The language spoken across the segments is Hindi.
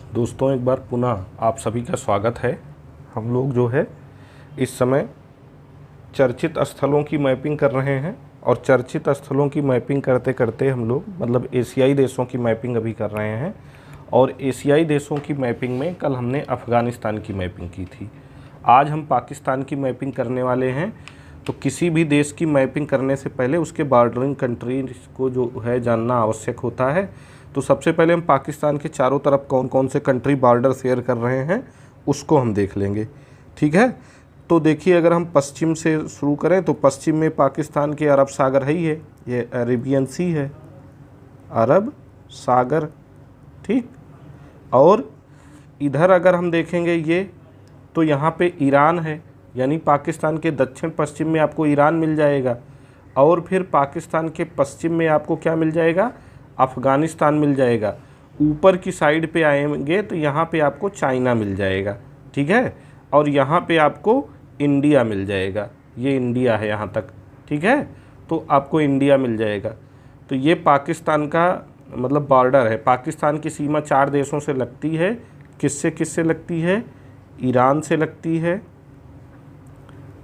दोस्तों, एक बार पुनः आप सभी का स्वागत है। हम लोग जो है इस समय चर्चित स्थलों की मैपिंग कर रहे हैं और चर्चित स्थलों की मैपिंग करते करते हम लोग मतलब एशियाई देशों की मैपिंग अभी कर रहे हैं। और एशियाई देशों की मैपिंग में कल हमने अफ़गानिस्तान की मैपिंग की थी। आज हम पाकिस्तान की मैपिंग करने वाले हैं। तो किसी भी देश की मैपिंग करने से पहले उसके बॉर्डरिंग कंट्रीज को जो है जानना आवश्यक होता है। तो सबसे पहले हम पाकिस्तान के चारों तरफ कौन कौन से कंट्री बॉर्डर शेयर कर रहे हैं उसको हम देख लेंगे। ठीक है, तो देखिए, अगर हम पश्चिम से शुरू करें तो पश्चिम में पाकिस्तान के अरब सागर है ही है, ये अरेबियन सी है, अरब सागर। ठीक, और इधर अगर हम देखेंगे ये तो यहाँ पे ईरान है, यानी पाकिस्तान के दक्षिण पश्चिम में आपको ईरान मिल जाएगा। और फिर पाकिस्तान के पश्चिम में आपको क्या मिल जाएगा? अफ़गानिस्तान मिल जाएगा। ऊपर की साइड पे आएंगे तो यहाँ पे आपको चाइना मिल जाएगा। ठीक है, और यहाँ पे आपको इंडिया मिल जाएगा। ये इंडिया है यहाँ तक। ठीक है, तो आपको इंडिया मिल जाएगा। तो ये पाकिस्तान का मतलब बॉर्डर है। पाकिस्तान की सीमा 4 देशों से लगती है। किससे किससे लगती है? ईरान से लगती है,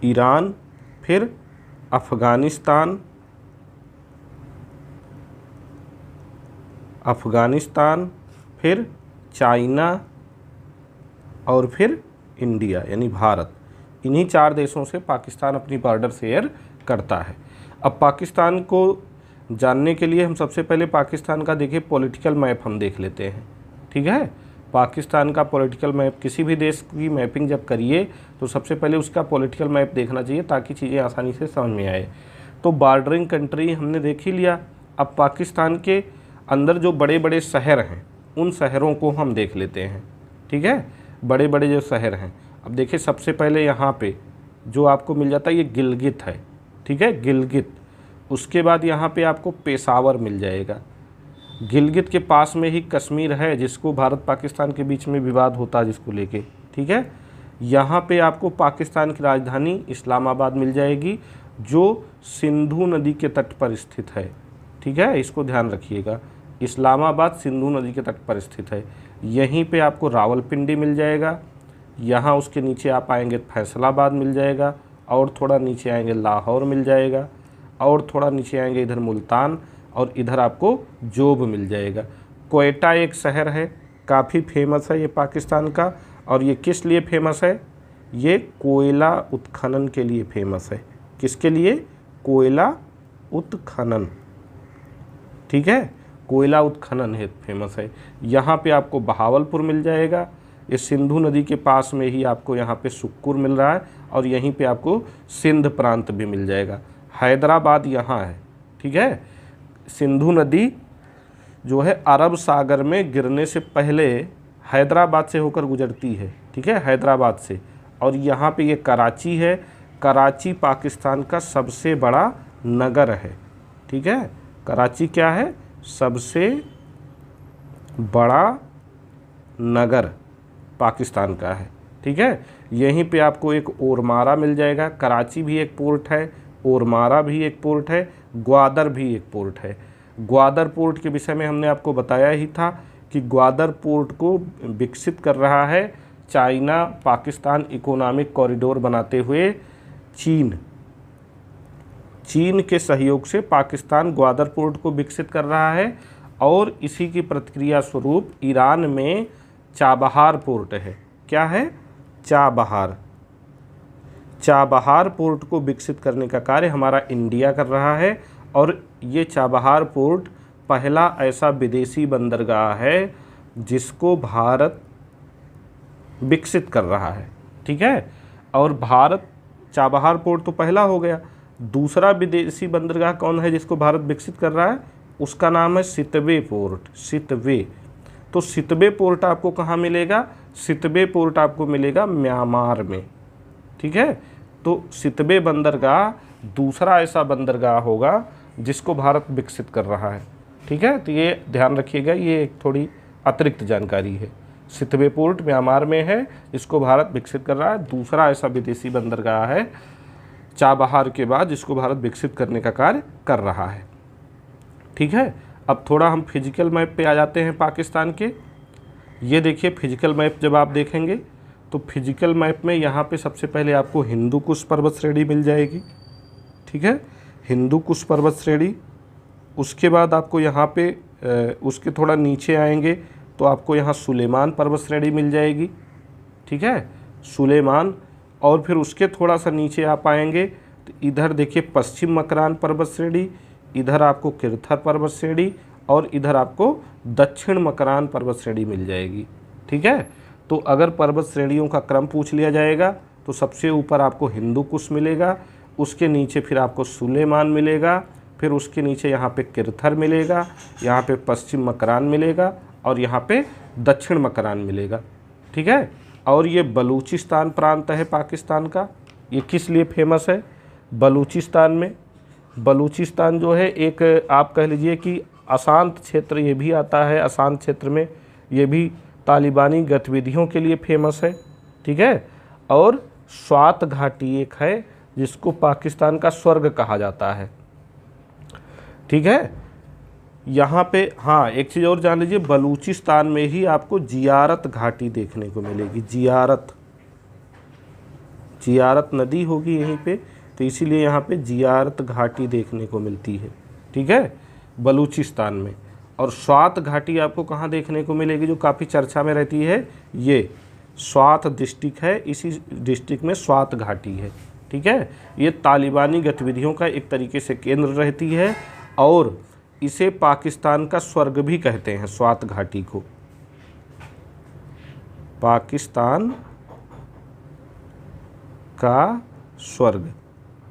ईरान, फिर अफ़गानिस्तान, फिर चाइना और फिर इंडिया यानी भारत। इन्हीं 4 देशों से पाकिस्तान अपनी बॉर्डर शेयर करता है। अब पाकिस्तान को जानने के लिए हम सबसे पहले पाकिस्तान का देखिए पॉलिटिकल मैप हम देख लेते हैं। ठीक है, पाकिस्तान का पॉलिटिकल मैप, किसी भी देश की मैपिंग जब करिए तो सबसे पहले उसका पॉलिटिकल मैप देखना चाहिए ताकि चीज़ें आसानी से समझ में आए। तो बॉर्डरिंग कंट्री हमने देख ही लिया। अब पाकिस्तान के अंदर जो बड़े बड़े शहर हैं उन शहरों को हम देख लेते हैं। ठीक है, बड़े बड़े जो शहर हैं, अब देखिए सबसे पहले यहाँ पे जो आपको मिल जाता है ये गिलगित है। ठीक है, गिलगित। उसके बाद यहाँ पे आपको पेशावर मिल जाएगा। गिलगित के पास में ही कश्मीर है, जिसको भारत पाकिस्तान के बीच में विवाद होता है जिसको लेके। ठीक है, यहाँ पे आपको पाकिस्तान की राजधानी इस्लामाबाद मिल जाएगी जो सिंधु नदी के तट पर स्थित है। ठीक है, इसको ध्यान रखिएगा, इस्लामाबाद सिंधु नदी के तट पर स्थित है। यहीं पे आपको रावलपिंडी मिल जाएगा। यहाँ उसके नीचे आप आएंगे फैसलाबाद मिल जाएगा, और थोड़ा नीचे आएंगे लाहौर मिल जाएगा, और थोड़ा नीचे आएंगे इधर मुल्तान, और इधर आपको जोब मिल जाएगा। क्वेटा एक शहर है, काफ़ी फेमस है ये पाकिस्तान का। और ये किस लिए फेमस है? ये कोयला उत्खनन के लिए फेमस है। किसके लिए? कोयला उत्खनन। ठीक है, कोयला उत्खनन है फेमस है। यहाँ पे आपको बहावलपुर मिल जाएगा। ये सिंधु नदी के पास में ही आपको यहाँ पे सुक्कुर मिल रहा है, और यहीं पे आपको सिंध प्रांत भी मिल जाएगा। हैदराबाद यहाँ है। ठीक है, सिंधु नदी जो है अरब सागर में गिरने से पहले हैदराबाद से होकर गुजरती है। ठीक है, हैदराबाद से। और यहाँ पे ये कराची है। कराची पाकिस्तान का सबसे बड़ा नगर है। ठीक है, कराची क्या है? सबसे बड़ा नगर पाकिस्तान का है। ठीक है, यहीं पे आपको एक ओरमारा मिल जाएगा। कराची भी एक पोर्ट है, ओरमारा भी एक पोर्ट है, ग्वादर भी एक पोर्ट है। ग्वादर पोर्ट के विषय में हमने आपको बताया ही था कि ग्वादर पोर्ट को विकसित कर रहा है चाइना पाकिस्तान इकोनॉमिक कॉरिडोर बनाते हुए चीन के सहयोग से पाकिस्तान ग्वादर पोर्ट को विकसित कर रहा है। और इसी की प्रतिक्रिया स्वरूप ईरान में चाबहार पोर्ट है। क्या है? चाबहार पोर्ट को विकसित करने का कार्य हमारा इंडिया कर रहा है। और ये चाबहार पोर्ट पहला ऐसा विदेशी बंदरगाह है जिसको भारत विकसित कर रहा है। ठीक है, और भारत चाबहार पोर्ट तो पहला हो गया। दूसरा विदेशी बंदरगाह कौन है जिसको भारत विकसित कर रहा है? उसका नाम है सितवे पोर्ट। सितवे। तो सितवे पोर्ट आपको कहाँ मिलेगा? सितवे पोर्ट आपको मिलेगा म्यांमार में। ठीक है, तो सितवे बंदरगाह दूसरा ऐसा बंदरगाह होगा जिसको भारत विकसित कर रहा है। ठीक है, तो ये ध्यान रखिएगा, ये एक थोड़ी अतिरिक्त जानकारी है। सितवे पोर्ट म्यांमार में है, इसको भारत विकसित कर रहा है। दूसरा ऐसा विदेशी बंदरगाह है चाबहार के बाद जिसको भारत विकसित करने का कार्य कर रहा है। ठीक है, अब थोड़ा हम फिजिकल मैप पे आ जाते हैं पाकिस्तान के। ये देखिए फिजिकल मैप जब आप देखेंगे तो फिजिकल मैप में यहाँ पे सबसे पहले आपको हिंदू कुश पर्वत श्रेणी मिल जाएगी, ठीक है, हिंदू कुश पर्वत श्रेणी। उसके बाद आपको यहाँ पे उसके थोड़ा नीचे आएंगे तो आपको यहाँ सुलेमान पर्वत श्रेणी मिल जाएगी, ठीक है, सुलेमान। और फिर उसके थोड़ा सा नीचे आप आएंगे तो इधर देखिए पश्चिम मकरान पर्वत श्रेणी, इधर आपको किरथर पर्वत श्रेणी और इधर आपको दक्षिण मकरान पर्वत श्रेणी मिल जाएगी, ठीक है। तो अगर पर्वत श्रेणियों का क्रम पूछ लिया जाएगा तो सबसे ऊपर आपको हिंदू कुश मिलेगा, उसके नीचे फिर आपको सुलेमान मिलेगा, फिर उसके नीचे यहाँ पे किरथर मिलेगा, यहाँ पे पश्चिम मकरान मिलेगा और यहाँ पे दक्षिण मकरान मिलेगा, ठीक है। और ये बलूचिस्तान प्रांत है पाकिस्तान का, ये किस लिए फेमस है? बलूचिस्तान में, बलूचिस्तान जो है एक आप कह लीजिए कि अशांत क्षेत्र ये भी आता है, अशांत क्षेत्र में ये भी तालिबानी गतिविधियों के लिए फेमस है, ठीक है। और स्वात घाटी एक है जिसको पाकिस्तान का स्वर्ग कहा जाता है, ठीक है। यहाँ पे हाँ एक चीज़ और जान लीजिए, बलूचिस्तान में ही आपको जियारत घाटी देखने को मिलेगी, जियारत नदी होगी यहीं पे, तो इसीलिए यहाँ पे जियारत घाटी देखने को मिलती है, ठीक है, बलूचिस्तान में। और स्वात घाटी आपको कहाँ देखने को मिलेगी जो काफ़ी चर्चा में रहती है? ये स्वात डिस्ट्रिक्ट है, इसी डिस्ट्रिक्ट में स्वात घाटी है, ठीक है। ये तालिबानी गतिविधियों का एक तरीके से केंद्र रहती है और इसे पाकिस्तान का स्वर्ग भी कहते हैं, स्वात घाटी को पाकिस्तान का स्वर्ग,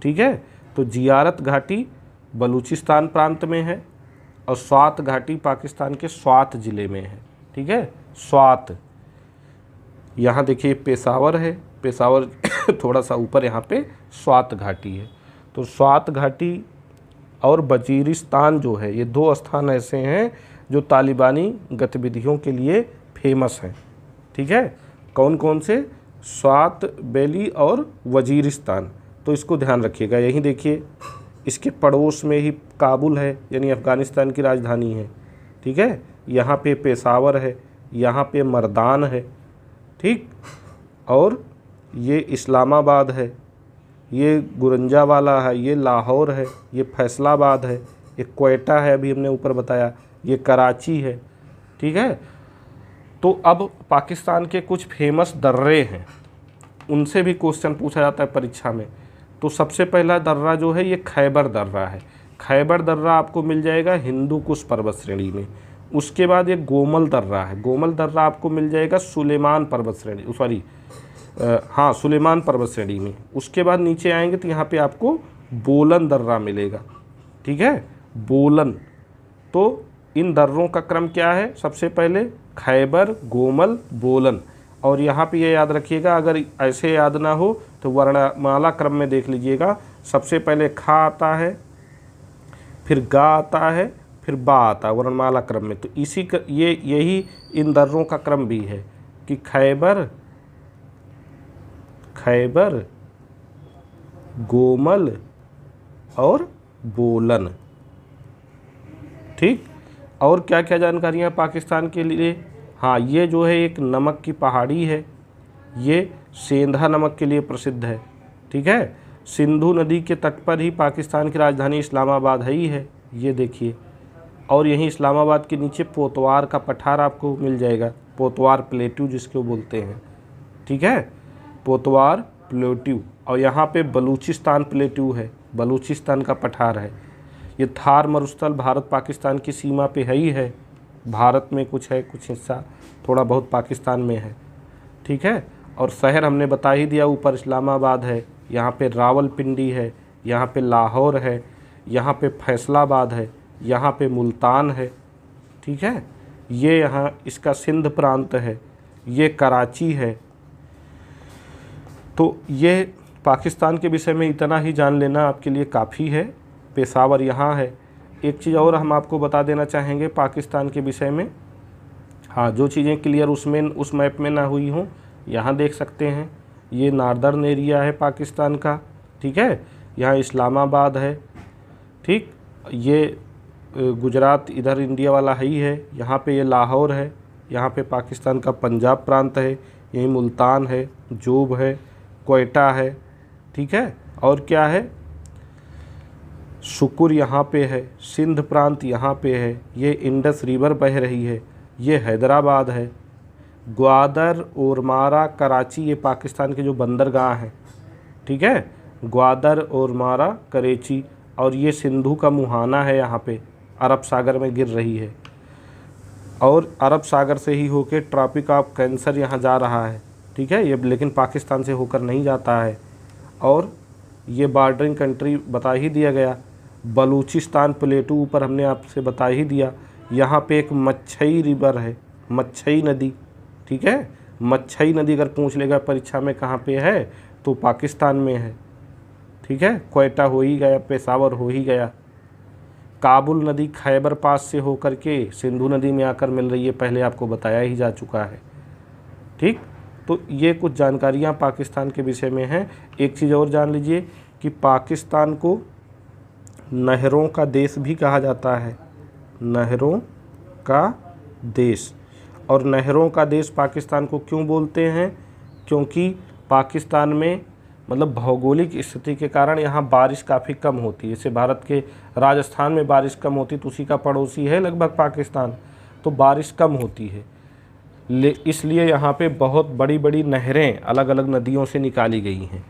ठीक है। तो जियारत घाटी बलूचिस्तान प्रांत में है और स्वात घाटी पाकिस्तान के स्वात ज़िले में है, ठीक है, स्वात। यहाँ देखिए पेशावर है, पेशावर थोड़ा सा ऊपर यहाँ पे स्वात घाटी है। तो स्वात घाटी और वजीरिस्तान जो है ये दो स्थान ऐसे हैं जो तालिबानी गतिविधियों के लिए फेमस हैं, ठीक है। कौन कौन से? स्वात वैली और वजीरिस्तान, तो इसको ध्यान रखिएगा। यहीं देखिए इसके पड़ोस में ही काबुल है यानी अफ़गानिस्तान की राजधानी है, ठीक है। यहाँ पे पेशावर है, यहाँ पे मर्दान है, ठीक, और ये इस्लामाबाद है, ये गुरंजावाला है, ये लाहौर है, ये फैसलाबाद है, ये क्वेटा है, अभी हमने ऊपर बताया, ये कराची है, ठीक है। तो अब पाकिस्तान के कुछ फेमस दर्रे हैं, उनसे भी क्वेश्चन पूछा जाता है परीक्षा में। तो सबसे पहला दर्रा जो है ये खैबर दर्रा है, खैबर दर्रा आपको मिल जाएगा हिंदू कुश पर्वत श्रेणी में। उसके बाद ये गोमल दर्रा है, गोमल दर्रा आपको मिल जाएगा सुलेमान पर्वत श्रेणी, हाँ सुलेमान पर्वत श्रेणी में। उसके बाद नीचे आएंगे तो यहाँ पे आपको बोलन दर्रा मिलेगा, ठीक है, बोलन। तो इन दर्रों का क्रम क्या है? सबसे पहले खैबर, गोमल, बोलन। और यहाँ पे ये याद रखिएगा, अगर ऐसे याद ना हो तो वर्णमाला क्रम में देख लीजिएगा। सबसे पहले खा आता है, फिर गा आता है, फिर बा आता है वर्णमाला क्रम में। तो इसी यही इन दर्रों का क्रम भी है कि खैबर, गोमल और बोलन, ठीक। और क्या क्या जानकारियाँ पाकिस्तान के लिए? हाँ, ये जो है एक नमक की पहाड़ी है, ये सेंधा नमक के लिए प्रसिद्ध है, ठीक है। सिंधु नदी के तट पर ही पाकिस्तान की राजधानी इस्लामाबाद है ही है, ये देखिए। और यहीं इस्लामाबाद के नीचे पोतवार का पठार आपको मिल जाएगा, पोतवार प्लेट्यू जिसको बोलते हैं, ठीक है, पोतवार प्लेट्यू। और यहाँ पे बलूचिस्तान प्लेट्यू है, बलूचिस्तान का पठार है। ये थार मरुस्थल भारत पाकिस्तान की सीमा पे है ही है, भारत में कुछ है, कुछ हिस्सा थोड़ा बहुत पाकिस्तान में है, ठीक है। और शहर हमने बता ही दिया, ऊपर इस्लामाबाद है, यहाँ पे रावलपिंडी है, यहाँ पे लाहौर है, यहाँ पे फैसलाबाद है, यहाँ पे मुल्तान है, ठीक है। ये यहाँ इसका सिंध प्रांत है, ये कराची है। तो ये पाकिस्तान के विषय में इतना ही जान लेना आपके लिए काफ़ी है। पेशावर यहाँ है। एक चीज़ और हम आपको बता देना चाहेंगे पाकिस्तान के विषय में, हाँ, जो चीज़ें क्लियर उस मैप में ना हुई हों, यहाँ देख सकते हैं। ये नार्दर्न एरिया है पाकिस्तान का, ठीक है, यहाँ इस्लामाबाद है, ठीक। ये गुजरात इधर इंडिया वाला है ही है, यहाँ पे ये लाहौर है, यहाँ पे पाकिस्तान का पंजाब प्रांत है, यही मुल्तान है, जोब है, क्वेटा है, ठीक है। और क्या है, शुकुर यहाँ पे है, सिंध प्रांत यहाँ पे है, ये इंडस रिवर बह रही है, ये हैदराबाद है, ग्वादर, ओरमारा, कराची, ये पाकिस्तान के जो बंदरगाह हैं, ठीक है, ग्वादर, ओरमारा, कराची। और ये सिंधु का मुहाना है, यहाँ पे अरब सागर में गिर रही है, और अरब सागर से ही होके ट्रॉपिक ऑफ कैंसर यहाँ जा रहा है, ठीक है, ये लेकिन पाकिस्तान से होकर नहीं जाता है। और ये बॉर्डरिंग कंट्री बता ही दिया गया, बलूचिस्तान प्लेटू ऊपर हमने आपसे बता ही दिया। यहाँ पे एक मच्छई रिवर है, मच्छई नदी, ठीक है, मच्छई नदी अगर पूछ लेगा परीक्षा में कहाँ पे है तो पाकिस्तान में है, ठीक है। क्वेटा हो ही गया, पेशावर हो ही गया। काबुल नदी खैबर पास से होकर के सिंधु नदी में आकर मिल रही है, पहले आपको बताया ही जा चुका है, ठीक। तो ये कुछ जानकारियाँ पाकिस्तान के विषय में हैं। एक चीज़ और जान लीजिए कि पाकिस्तान को नहरों का देश भी कहा जाता है, नहरों का देश। और नहरों का देश पाकिस्तान को क्यों बोलते हैं, क्योंकि पाकिस्तान में मतलब भौगोलिक स्थिति के कारण यहाँ बारिश काफ़ी कम होती है। जैसे भारत के राजस्थान में बारिश कम होती, तो उसी का पड़ोसी है लगभग पाकिस्तान, तो बारिश कम होती है, इसलिए यहाँ पे बहुत बड़ी बड़ी नहरें अलग अलग नदियों से निकाली गई हैं,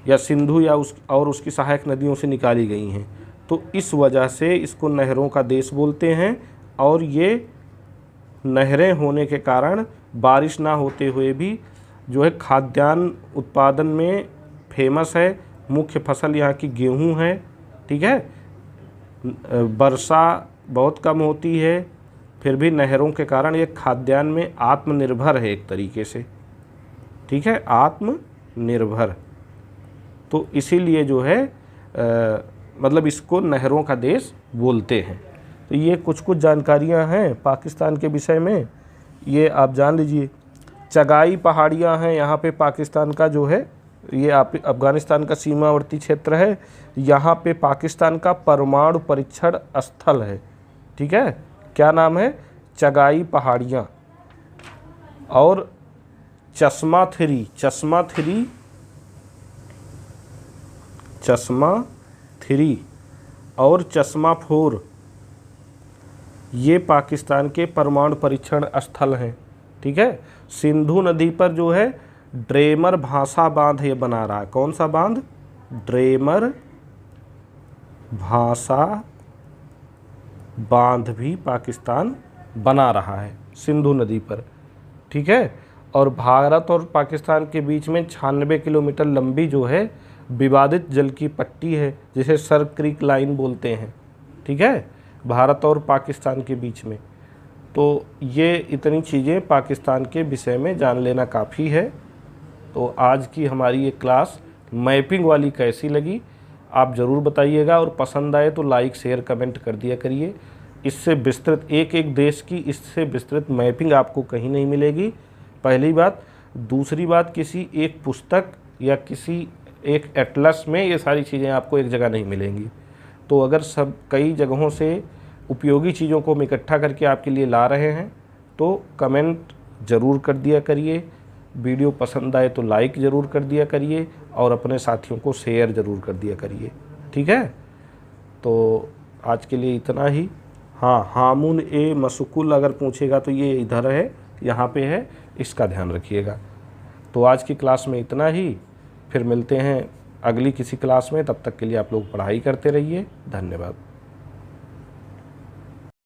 या सिंधु या उसकी सहायक नदियों से निकाली गई हैं। तो इस वजह से इसको नहरों का देश बोलते हैं। और ये नहरें होने के कारण बारिश ना होते हुए भी जो है खाद्यान्न उत्पादन में फेमस है। मुख्य फसल यहाँ की गेहूँ है, ठीक है। वर्षा बहुत कम होती है, फिर भी नहरों के कारण ये खाद्यान्न में आत्मनिर्भर है एक तरीके से, ठीक है, आत्मनिर्भर। तो इसीलिए जो है मतलब इसको नहरों का देश बोलते हैं। तो ये कुछ जानकारियां हैं पाकिस्तान के विषय में, ये आप जान लीजिए। चगाई पहाड़ियां हैं यहाँ पे पाकिस्तान का जो है, ये अफ़गानिस्तान का सीमावर्ती क्षेत्र है, यहाँ पे पाकिस्तान का परमाणु परीक्षण स्थल है, ठीक है। क्या नाम है, चगाई पहाड़ियाँ। और चश्मा थ्री और चश्मा 4 ये पाकिस्तान के परमाणु परीक्षण स्थल हैं, ठीक है। सिंधु नदी पर जो है ड्रेमर भाषा बांध ये बना रहा है। कौन सा बांध, ड्रेमर भाषा बांध भी पाकिस्तान बना रहा है सिंधु नदी पर, ठीक है। और भारत और पाकिस्तान के बीच में 96 किलोमीटर लंबी जो है विवादित जल की पट्टी है, जिसे सर क्रीक लाइन बोलते हैं, ठीक है, भारत और पाकिस्तान के बीच में। तो ये इतनी चीज़ें पाकिस्तान के विषय में जान लेना काफ़ी है। तो आज की हमारी ये क्लास मैपिंग वाली कैसी लगी आप ज़रूर बताइएगा, और पसंद आए तो लाइक शेयर कमेंट कर दिया करिए। इससे विस्तृत एक देश की इससे विस्तृत मैपिंग आपको कहीं नहीं मिलेगी, पहली बात। दूसरी बात, किसी एक पुस्तक या किसी एक एटलस में ये सारी चीज़ें आपको एक जगह नहीं मिलेंगी। तो अगर सब कई जगहों से उपयोगी चीज़ों को हम इकट्ठा करके आपके लिए ला रहे हैं तो कमेंट ज़रूर कर दिया करिए, वीडियो पसंद आए तो लाइक ज़रूर कर दिया करिए, और अपने साथियों को शेयर ज़रूर कर दिया करिए, ठीक है। तो आज के लिए इतना ही। हाँ, हामुन ए मसकुल अगर पूछेगा तो ये इधर है, यहाँ पे है, इसका ध्यान रखिएगा। तो आज की क्लास में इतना ही, फिर मिलते हैं अगली किसी क्लास में। तब तक के लिए आप लोग पढ़ाई करते रहिए। धन्यवाद।